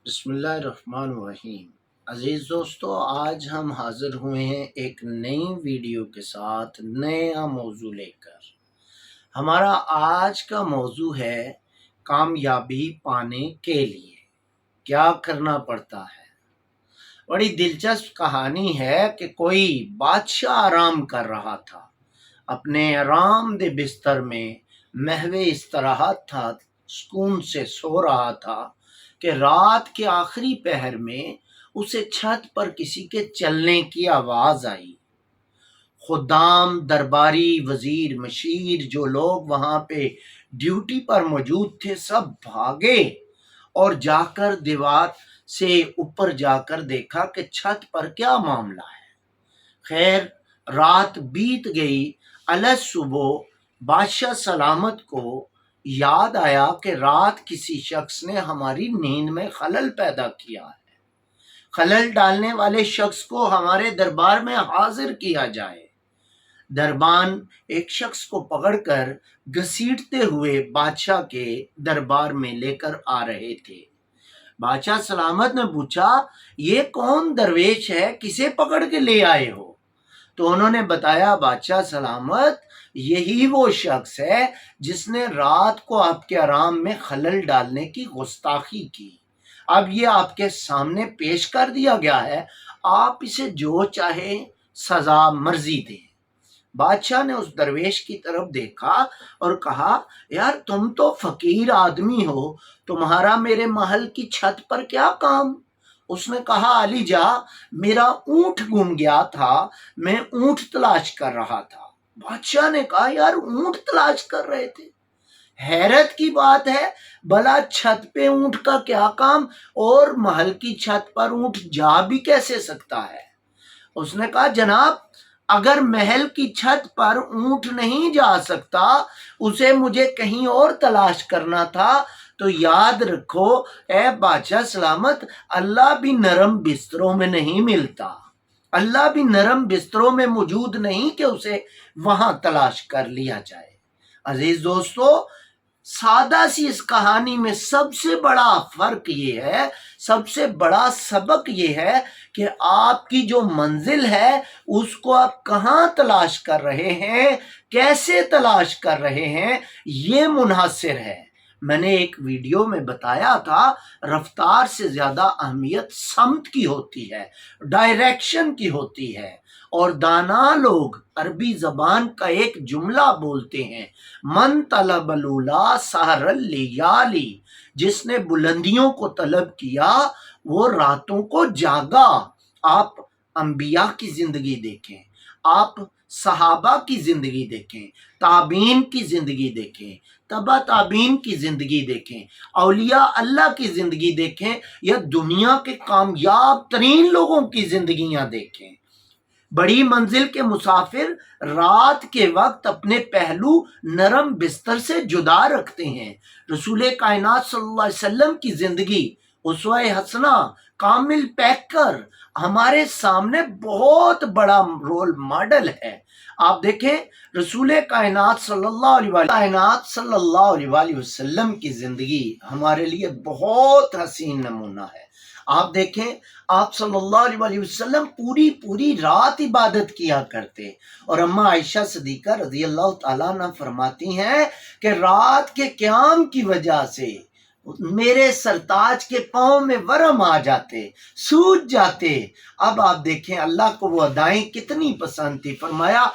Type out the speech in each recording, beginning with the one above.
بسم اللہ الرحمن الرحیم۔ عزیز دوستو، آج ہم حاضر ہوئے ہیں ایک نئی ویڈیو کے ساتھ، نیا موضوع لے کر۔ ہمارا آج کا موضوع ہے کامیابی پانے کے لیے کیا کرنا پڑتا ہے۔ بڑی دلچسپ کہانی ہے کہ کوئی بادشاہ آرام کر رہا تھا، اپنے آرام دہ بستر میں محو استراحت تھا، سکون سے سو رہا تھا کہ رات کے آخری پہر میں اسے چھت پر کسی کے چلنے کی آواز آئی۔ خدام، درباری، وزیر، مشیر، جو لوگ وہاں پہ ڈیوٹی پر موجود تھے، سب بھاگے اور جا کر دیوار سے اوپر جا کر دیکھا کہ چھت پر کیا معاملہ ہے۔ خیر، رات بیت گئی۔ الگ صبح بادشاہ سلامت کو یاد آیا کہ رات کسی شخص نے ہماری نیند میں خلل پیدا کیا ہے۔ خلل ڈالنے والے شخص کو ہمارے دربار میں حاضر کیا جائے۔ دربان ایک شخص کو پکڑ کر گھسیٹتے ہوئے بادشاہ کے دربار میں لے کر آ رہے تھے۔ بادشاہ سلامت نے پوچھا، یہ کون درویش ہے، کسے پکڑ کے لے آئے ہو؟ تو انہوں نے بتایا، بادشاہ سلامت، یہی وہ شخص ہے جس نے رات کو آپ کے آرام میں خلل ڈالنے کی گستاخی کی۔ اب یہ آپ کے سامنے پیش کر دیا گیا ہے، آپ اسے جو چاہے سزا مرضی دیں۔ بادشاہ نے اس درویش کی طرف دیکھا اور کہا، یار تم تو فقیر آدمی ہو، تمہارا میرے محل کی چھت پر کیا کام؟ اس نے کہا، علی جا، میرا اونٹ گم گیا تھا، میں اونٹ تلاش کر رہا تھا۔ بادشاہ نے کہا، یار اونٹ تلاش کر رہے تھے؟ حیرت کی بات ہے، بھلا چھت پہ اونٹ کا کیا کام، اور محل کی چھت پر اونٹ جا بھی کیسے سکتا ہے؟ اس نے کہا، جناب، اگر محل کی چھت پر اونٹ نہیں جا سکتا، اسے مجھے کہیں اور تلاش کرنا تھا، تو یاد رکھو اے بادشاہ سلامت، اللہ بھی نرم بستروں میں نہیں ملتا، اللہ بھی نرم بستروں میں موجود نہیں کہ اسے وہاں تلاش کر لیا جائے۔ عزیز دوستو، سادہ سی اس کہانی میں سب سے بڑا فرق یہ ہے، سب سے بڑا سبق یہ ہے کہ آپ کی جو منزل ہے اس کو آپ کہاں تلاش کر رہے ہیں، کیسے تلاش کر رہے ہیں، یہ منحصر ہے۔ میں نے ایک ویڈیو میں بتایا تھا، رفتار سے زیادہ اہمیت سمت کی ہوتی ہے، ڈائریکشن کی ہوتی ہے۔ اور دانا لوگ عربی زبان کا ایک جملہ بولتے ہیں، من طلب الاولی سہر اللیالی، جس نے بلندیوں کو طلب کیا وہ راتوں کو جاگا۔ آپ انبیاء کی زندگی دیکھیں، آپ صحابہ کی زندگی دیکھیں، تابعین کی زندگی دیکھیں، تبع تابعین کی زندگی دیکھیں، اولیاء اللہ کی زندگی دیکھیں، یا دنیا کے کامیاب ترین لوگوں کی زندگیاں دیکھیں۔ بڑی منزل کے مسافر رات کے وقت اپنے پہلو نرم بستر سے جدا رکھتے ہیں۔ رسول کائنات صلی اللہ علیہ وسلم کی زندگی اسوہ حسنہ، کامل پیکر، ہمارے سامنے بہت بڑا رول ماڈل ہے۔ آپ دیکھیں، رسول کائنات صلی اللہ علیہ وسلم کی زندگی ہمارے لیے بہت حسین نمونہ ہے۔ آپ دیکھیں، آپ صلی اللہ علیہ وسلم پوری رات عبادت کیا کرتے، اور اماں عائشہ صدیقہ رضی اللہ تعالیٰ عنہ فرماتی ہیں کہ رات کے قیام کی وجہ سے میرے سرتاج کے پاؤں میں ورم آ جاتے، سوج جاتے۔ اب آپ دیکھیں اللہ کو وہ ادائیں کتنی پسند تھی۔ فرمایا،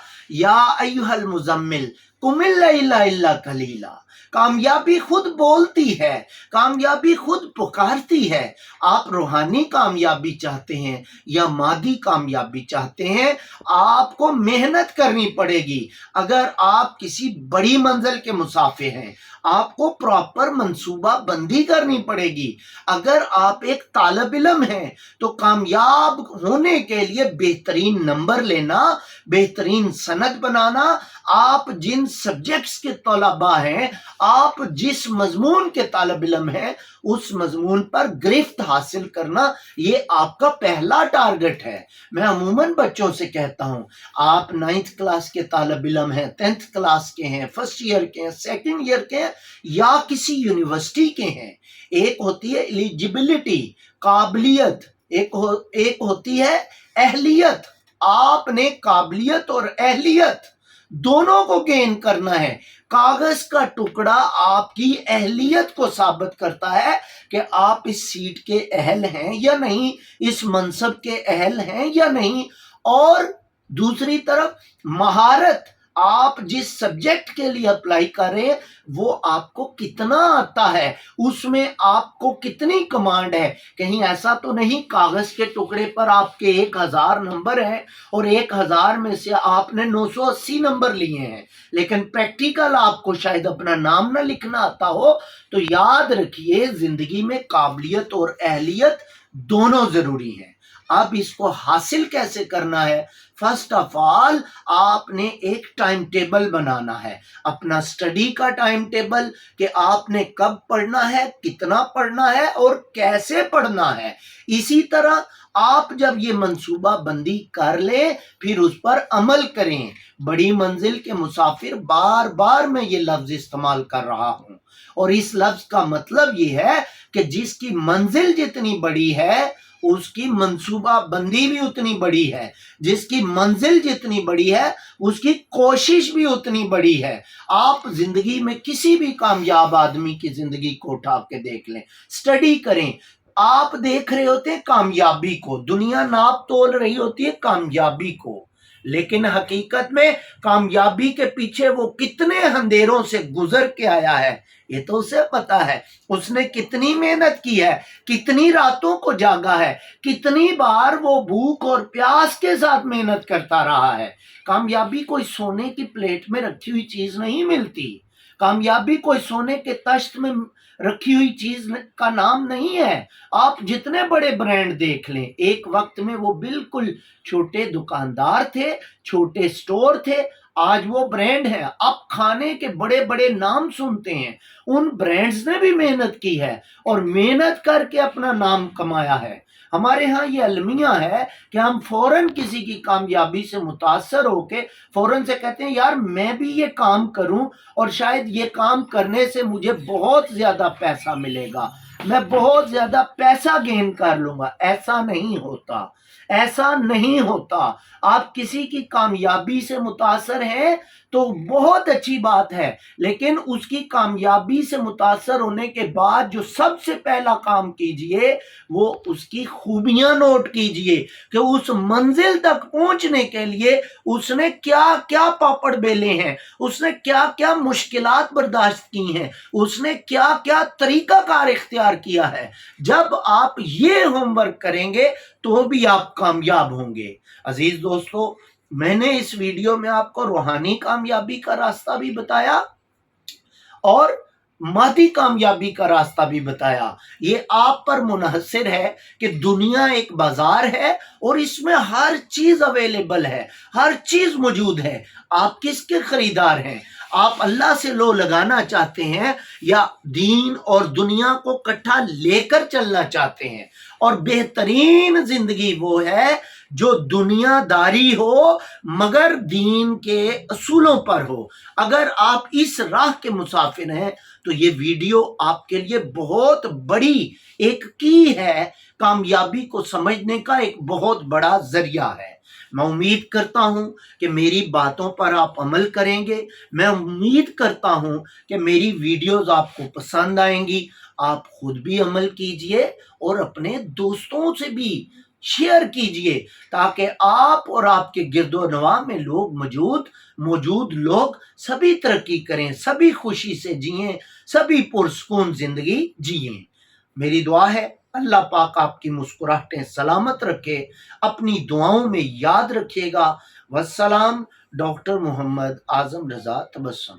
یا ایھا المزمل قم اللیل الا قلیلا۔ کامیابی خود بولتی ہے، کامیابی خود پکارتی ہے۔ آپ روحانی کامیابی چاہتے ہیں یا مادی کامیابی چاہتے ہیں، آپ کو محنت کرنی پڑے گی۔ اگر آپ کسی بڑی منزل کے مسافر ہیں، آپ کو پراپر منصوبہ بندی کرنی پڑے گی۔ اگر آپ ایک طالب علم ہیں تو کامیاب ہونے کے لیے بہترین نمبر لینا، بہترین سند بنانا، آپ جن سبجیکٹس کے طلباء ہیں، آپ جس مضمون کے طالب علم ہیں، اس مضمون پر گرفت حاصل کرنا، یہ آپ کا پہلا ٹارگٹ ہے۔ میں عموماً بچوں سے کہتا ہوں، آپ 9th کلاس کے طالب علم ہیں، 10th کلاس کے ہیں، فرسٹ ایئر کے ہیں، سیکنڈ ایئر کے ہیں، या किसी यूनिवर्सिटी के हैं। एक होती है एलिजिबिलिटी, काबिलियत, एक होती है अहलियत। आपने काबिलियत और अहलियत दोनों को गेन करना है। कागज का टुकड़ा आपकी अहलियत को साबित करता है कि आप इस सीट के अहल हैं या नहीं, इस मनसब के अहल हैं या नहीं। और दूसरी तरफ महारत, आप जिस सब्जेक्ट के लिए अप्लाई कर रहे हैं वो आपको कितना आता है, उसमें आपको कितनी कमांड है। कहीं ऐसा तो नहीं कागज के टुकड़े पर आपके 1000 नंबर हैं और 1000 में से आपने 980 नंबर लिए हैं, लेकिन प्रैक्टिकल आपको शायद अपना नाम ना लिखना आता हो। तो याद रखिए, जिंदगी में काबिलियत और अहलियत दोनों जरूरी हैं। अब इसको हासिल कैसे करना है? फर्स्ट ऑफ ऑल आपने एक टाइम टेबल बनाना है, अपना स्टडी का टाइम टेबल, कि आपने कब पढ़ना है, कितना पढ़ना है और कैसे पढ़ना है। इसी तरह आप जब ये मंसूबा बंदी कर ले फिर उस पर अमल करें। बड़ी मंजिल के मुसाफिर, बार बार मैं ये लफ्ज इस्तेमाल कर रहा हूं, और इस लफ्ज का मतलब ये है कि जिसकी मंजिल जितनी बड़ी है उसकी मंसूबा बंदी भी उतनी बड़ी है, जिसकी मंजिल जितनी बड़ी है उसकी कोशिश भी उतनी बड़ी है। आप जिंदगी में किसी भी कामयाब आदमी की जिंदगी को उठा के देख लें, स्टडी करें। आप देख रहे होते हैं कामयाबी को, दुनिया नाप तोल रही होती है कामयाबी को, लेकिन हकीकत में कामयाबी के पीछे वो कितने अंधेरों से गुजर के आया है ये तो उसे पता है। उसने कितनी मेहनत की है, कितनी रातों को जागा है, कितनी बार वो भूख और प्यास के साथ मेहनत करता रहा है। कामयाबी कोई सोने की प्लेट में रखी हुई चीज नहीं मिलती। कामयाबी कोई सोने के तश्त में रखी हुई चीज का नाम नहीं है। आप जितने बड़े ब्रांड देख लें, एक वक्त में वो बिल्कुल छोटे दुकानदार थे, छोटे स्टोर थे, आज वो ब्रांड है। आप खाने के बड़े बड़े नाम सुनते हैं, उन ब्रांड्स ने भी मेहनत की है और मेहनत करके अपना नाम कमाया है। हमारे यहाँ ये अलमिया है कि हम फौरन किसी की कामयाबी से मुतासर होके फौरन से कहते हैं यार मैं भी ये काम करूं और शायद ये काम करने से मुझे बहुत ज्यादा पैसा मिलेगा, मैं बहुत ज्यादा पैसा गेन कर लूंगा। ऐसा नहीं होता, ऐसा नहीं होता। आप किसी की कामयाबी से मुतासर हैं तो बहुत अच्छी बात है, लेकिन उसकी कामयाबी से मुतासर होने के बाद जो सबसे पहला काम कीजिए वो उसकी खूबियां नोट कीजिए कि उस मंजिल तक पहुंचने के लिए उसने क्या क्या पापड़ बेले हैं, उसने क्या क्या मुश्किलात बर्दाश्त की हैं, उसने क्या क्या तरीकाकार इख्तियार किया है। जब आप ये होमवर्क करेंगे तो भी आप कामयाब होंगे। अजीज दोस्तों, मैंने इस वीडियो में आपको रूहानी कामयाबी का रास्ता भी बताया और मादी कामयाबी का रास्ता भी बताया। ये आप पर मुनहसर है कि दुनिया एक बाजार है और इसमें हर चीज अवेलेबल है, हर चीज मौजूद है। आप किसके खरीदार हैं? आप अल्लाह से लो लगाना चाहते हैं या दीन और दुनिया को इकट्ठा लेकर चलना चाहते हैं? और बेहतरीन जिंदगी वो है जो दुनियादारी हो मगर दीन के असूलों पर हो। अगर आप इस राह के मुसाफिर हैं तो ये वीडियो आपके लिए बहुत बड़ी एक की है, कामयाबी को समझने का एक बहुत बड़ा जरिया है। मैं उम्मीद करता हूं कि मेरी बातों पर आप अमल करेंगे। मैं उम्मीद करता हूं कि मेरी वीडियोस आपको पसंद आएंगी। आप खुद भी अमल कीजिए और अपने दोस्तों से भी शेयर कीजिए ताकि आप और आपके गिरदोनवा में लोग मौजूद लोग सभी तरक्की करें, सभी खुशी से जिएं, सभी पुरसुकून जिंदगी जिएं। मेरी दुआ है अल्लाह पाक आपकी मुस्कुराहटें सलामत रखे। अपनी दुआओं में याद रखिएगा। वस्सलाम। डॉक्टर मोहम्मद आजम रजा तबस्सुम।